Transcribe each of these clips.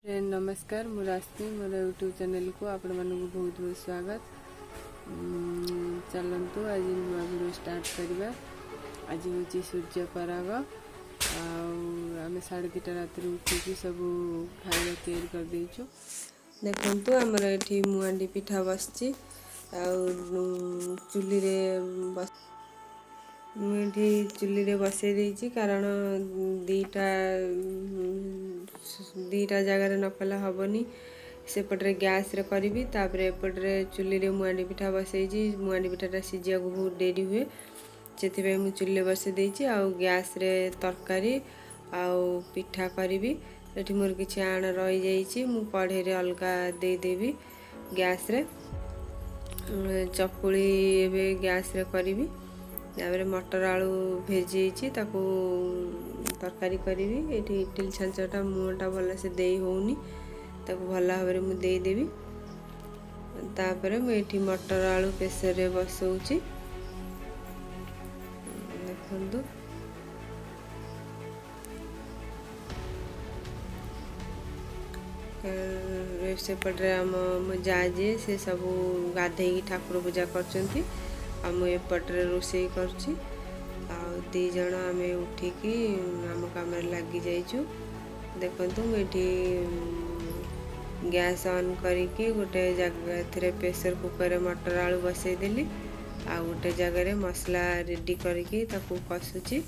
नमस्कार मु रास्मी मोर YouTube channel को आपण मानक बहुत बहुत स्वागत। चलतु आज नुआ वीडियो स्टार्ट करवा। आज हूँ सूर्य पराग आम 2:30 रात उठिकी सब खाଇବା तैयारी कर देचु। देखंतु हमर एठी मुआंडी पिठा बसची चुली रे मुझे चुली रे बसई देइची कारण दीटा जगार न कला हबनी सेपटे गैस रे करी तापर एपटे चुली रे मुआंडी पिठा बसई मुआंडी पिठाटा सीझा को बहुत डेरी हुए से मु चुली बसई देइची गैस रे तरकारी आउ पिठा करी एठी मोर किछि आण रही जाइची मु कढ़े रे अलगा दे देबी गैस रे चकुली एबे गैस रे करी तापर मटर आलू भेजी ताकू तरकारी करी एठी इडली छांचटा मुटा भल से दे होनी ताकू भल भाव में दे देबी। तापर मु एठी मटर आलू केसे रे बसौची देखंतु सेपटे आम मो जा जे से सब गाधे ठाकुर पूजा करचंती एपटे रोषे करछि दी जन आम उठिकी आम काम लगी जाइछु। देखंतु मुझे गैस ऑन करके गोटे जगह प्रेशर कुकर मटर आलू बसई देली गोटे जगह मसला रेडी करके ताकू कसुची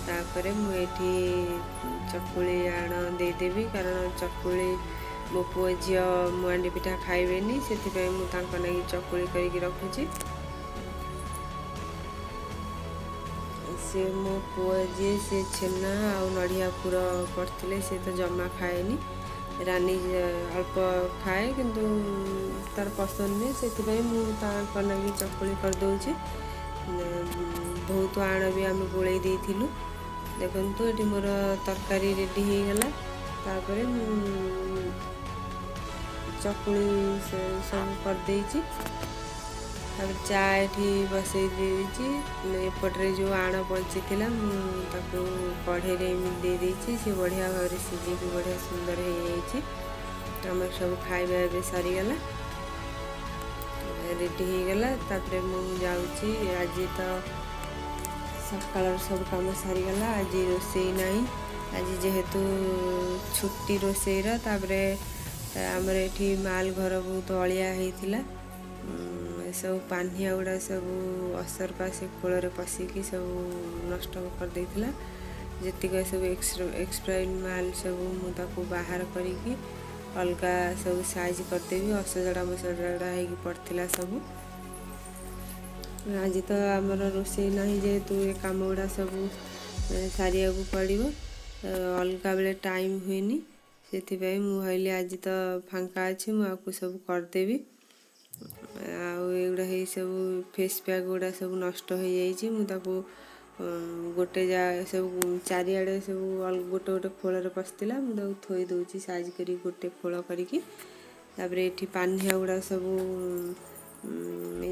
तापर मुझे चकुली आण देदेवी कारण चकुली मो पुओ झील मुआंडी पिठा खाइबेनी से लगी चकुली करके रखुची। से मो पुओ जी से छेना आ नड़िया पुर करते से तो जमा खाएनी रानी अल्प खाए किंतु तार पसंद नहीं से लगी चकुली करदे बहुत आण भी आम गोल देलु। देखंतु ये मोर तरकारी रेडी हो गला तापर चकुली सब कर देइची चा एठी बसई देइची एपटे जो आण बची थिला ताकू कढ़े रे दे देइची से बढ़िया भाव में सिझी बढ़िया सुंदर हो जाइची। हमर सब खाଇବା एबे सरी गला रेडी हो गला तापर मु जाउची आज तो सकाळ सब काम सारी गला आज रोषेई नहीं आज जेहेतु छुट्टी रोषेईर तापर आमर एठी माल घर बहुत अलिया होइथिला सब पानिया गुड़ा सब असरपा से खोल पशिकी सब नष्ट कर देइथिला जेतिक सब एक्सपायर्ड माल सब मुझे बाहर करी अलगा सब साइज करदेवी असजड़ा मसजड़ा हो पड़ता सब। आज तो आमर रोषेई नहीं जेहेतु ये काम गुड़ा सब सारिया को पड़ो अलगा बेले टाइम हुएनी से मुझे आज तो फांका अच्छे मुझे सब करदेवी आउड़ा सब फेस पैक गुड़ा सब नष्ट हो जाइए मुझे गोटे जा सब चारिआडे सब गोटे गोटे खोल पशिला मुझे थोई दूची साइज करी गोटे खोल करके तापर एठी पानिया गुड़ा सब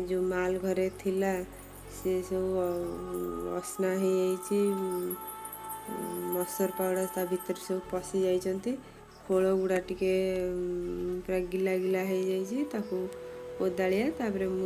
जो माल घरे थिला से सब असना हो जाइए मसर पाउडा ता भीतर सब पशि जाइछंती खोल गुड़ा टिके पूरा गिला गिला हो जाइए ताकू ओदालिया तापर मु